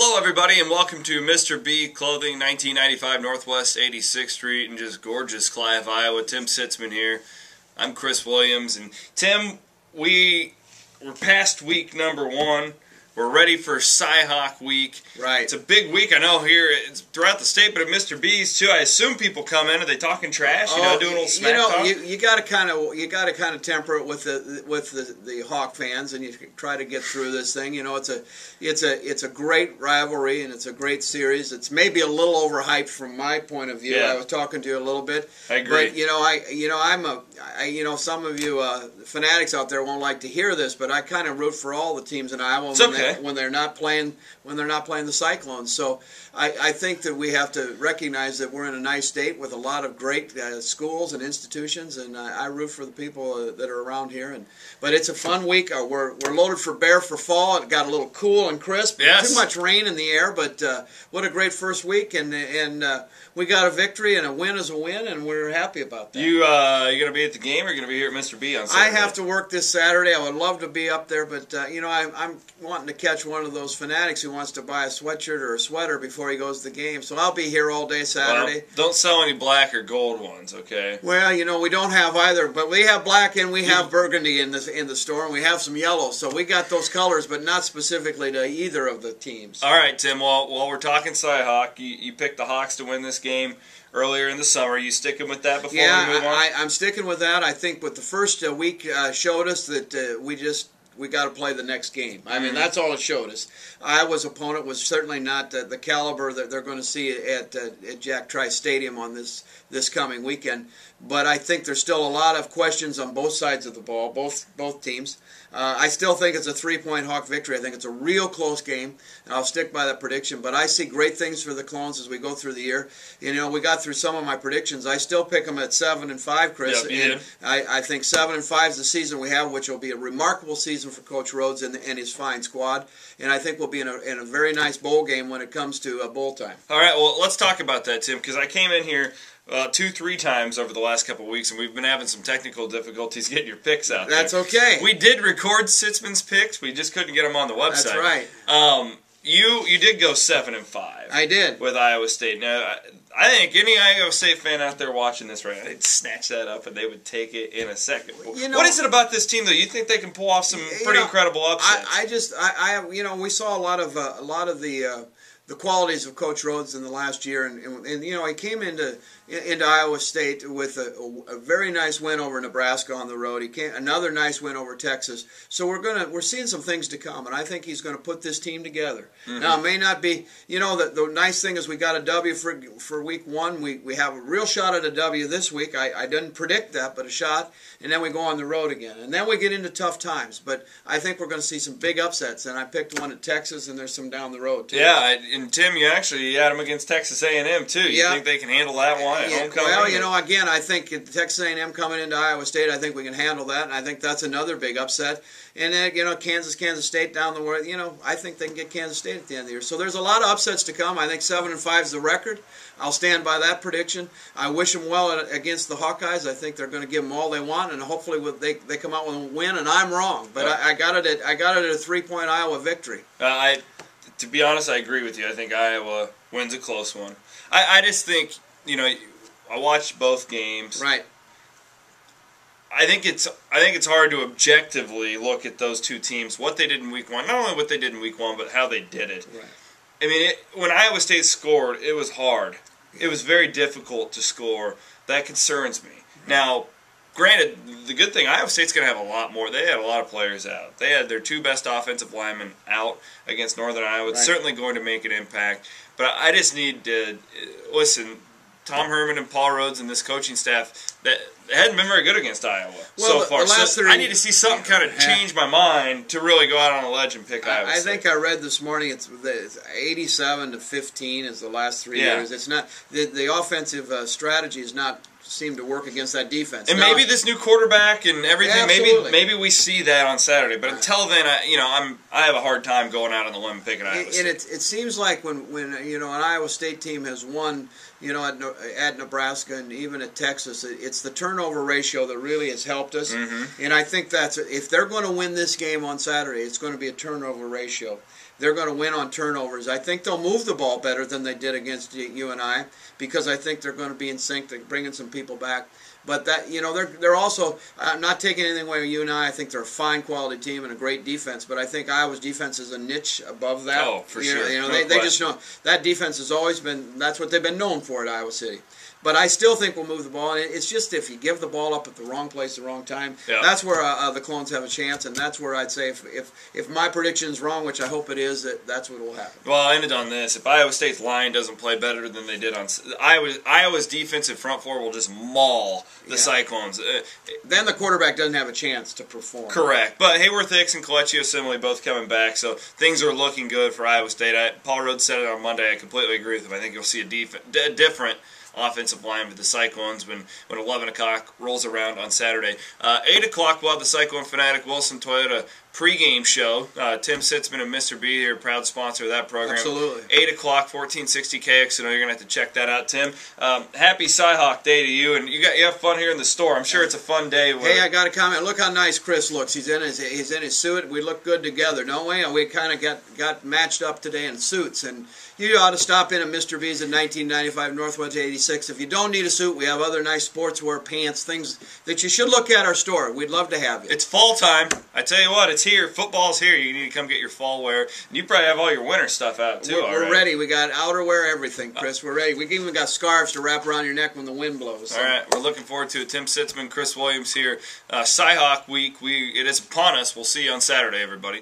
Hello everybody and welcome to Mr. B Clothing, 1995 Northwest 86th Street in just gorgeous Clive, Iowa. Tim Sitzmann here. I'm Chris Williams, and Tim, we're past week number 1. We're ready for Cy-Hawk week. Right. It's a big week, I know, here it's throughout the state, but at Mr. B's too. I assume people come in. Are they talking trash? You know, doing a little smack talk? You got to kind of temper it with the Hawk fans, and you try to get through this thing. You know, it's a great rivalry and it's a great series. It's maybe a little overhyped from my point of view. Yeah. I was talking to you a little bit. I agree. But some of you fanatics out there won't like to hear this, but I kind of root for all the teams in Iowa when they're not playing the Cyclones. So I think that we have to recognize that we're in a nice state with a lot of great schools and institutions, and I root for the people that are around here. But it's a fun week. We're loaded for bear for fall. It got a little cool and crisp. Yes. Too much rain in the air, but what a great first week, and we got a victory, and a win is a win, and we're happy about that. You going to be at the game, or are you going to be here at Mr. B on Saturday? I have to work this Saturday. I would love to be up there, but I'm wanting to catch one of those fanatics who wants to buy a sweatshirt or a sweater before he goes to the game. So I'll be here all day Saturday. Well, don't sell any black or gold ones, okay? Well, we don't have either, but we have black and we have burgundy in the store, and we have some yellow. So we got those colors, but not specifically to either of the teams. All right, Tim. Well, while we're talking Cy-Hawk, you picked the Hawks to win this game earlier in the summer. You sticking with that before we move on? I'm sticking with that. I think what the first week showed us that we got to play the next game. I mean, that's all it showed us. Iowa's opponent was certainly not the caliber that they're going to see at Jack Trice Stadium on this coming weekend. But I think there's still a lot of questions on both sides of the ball, both teams. I still think it's a 3-point Hawk victory. I think it's a real close game, and I'll stick by that prediction. But I see great things for the Clones as we go through the year. We got through some of my predictions. I still pick them at 7-5, Chris. Yep, you did. I think 7-5 is the season we have, which will be a remarkable season for Coach Rhodes and his fine squad. And I think we'll be in a very nice bowl game when it comes to bowl time. All right, well, let's talk about that, Tim, because I came in here 2-3 times over the last couple of weeks, and we've been having some technical difficulties getting your picks out there. That's okay. We did record Sitzmann's picks. We just couldn't get them on the website. That's right. You did go 7-5. I did. With Iowa State. Now, I think any Iowa State fan out there watching this right now, they'd snatch that up and they would take it in a second. What is it about this team, though? You think they can pull off some pretty incredible upsets? We saw a lot of the qualities of Coach Rhodes in the last year, and he came into Iowa State with a very nice win over Nebraska on the road. Another nice win over Texas. So we're seeing some things to come, and I think he's going to put this team together. Now, it may not be, the nice thing is we got a W for week 1. We have a real shot at a W this week. I didn't predict that, but a shot, and then we go on the road again, and then we get into tough times. But I think we're going to see some big upsets, and I picked one at Texas, and there's some down the road too. Yeah, and Tim, you actually had them against Texas A&M too. You think they can handle that one at homecoming? Well, again, I think Texas A&M coming into Iowa State, I think we can handle that, and I think that's another big upset. And then, Kansas State down the way, I think they can get Kansas State at the end of the year. So there's a lot of upsets to come. I think 7-5 is the record. I'll stand by that prediction. I wish them well against the Hawkeyes. I think they're going to give them all they want, and hopefully they come out with a win. And I'm wrong, but I got it at a 3-point Iowa victory. To be honest, I agree with you. I think Iowa wins a close one. I just think, I watched both games. Right. I think it's hard to objectively look at those two teams, what they did in week 1. Not only what they did in week 1, but how they did it. Right. I mean, when Iowa State scored, it was hard. It was very difficult to score. That concerns me. Now, granted, the good thing, Iowa State's going to have a lot more. They had a lot of players out. They had their 2 best offensive linemen out against Northern Iowa. It's certainly going to make an impact. But I just need to listen. Tom Herman and Paul Rhodes and this coaching staff that hadn't been very good against Iowa so far. I need to see something kind of change my mind to really go out on a ledge and pick Iowa State. I think I read this morning it's 87-15 is the last 3 years. It's not the offensive strategy is not seem to work against that defense. And maybe this new quarterback and everything, maybe we see that on Saturday. But until then, I have a hard time going out on the limb and picking Iowa State. And it seems like when an Iowa State team has won, at Nebraska and even at Texas, it's the turnover ratio that really has helped us. And I think if they're going to win this game on Saturday, it's going to be a turnover ratio. they're going to win on turnovers. I think they'll move the ball better than they did against you and I, because I think they're going to be in sync. They're bringing some people back. But that, they're also not taking anything away from you and I. I think they're a fine quality team and a great defense. But I think Iowa's defense is a niche above that. Oh, for sure. They just know that defense has always been. That's what they've been known for at Iowa City. But I still think we'll move the ball. And it's just if you give the ball up at the wrong place, the wrong time, that's where the Clones have a chance. And that's where I'd say if my prediction is wrong, which I hope it is, that's what will happen. Well, I'll end it on this. If Iowa State's line doesn't play better than they did on Iowa's defensive front four will just maul the Cyclones. Then the quarterback doesn't have a chance to perform. Correct. But Hayworth Hicks and Colecchio Simile both coming back, so things are looking good for Iowa State. Paul Rhodes said it on Monday. I completely agree with him. I think you'll see a different offensive line with the Cyclones when 11 o'clock rolls around on Saturday. 8 o'clock, we'll have the Cyclone Fanatic Wilson Toyota pregame show. Tim Sitzmann and Mr. B here, proud sponsor of that program. Absolutely. 8 o'clock, 1460 KX, so you're going to have to check that out, Tim. Happy Cyhawk Day to you, and you have fun here in the store. I'm sure it's a fun day. Hey, I got a comment. Look how nice Chris looks. He's in his suit. We look good together, don't we? We kind of got matched up today in suits, and you ought to stop in at Mr. B's in 1995 Northwest 86. If you don't need a suit, we have other nice sportswear, pants, things that you should look at our store. We'd love to have you. It's fall time. I tell you what, it's here. Football's here. You need to come get your fall wear. And you probably have all your winter stuff out, too. We're ready. We got outerwear, everything, Chris. We're ready. We even got scarves to wrap around your neck when the wind blows. So. All right. We're looking forward to it. Tim Sitzmann, Chris Williams here. Cyhawk Week. It is upon us. We'll see you on Saturday, everybody.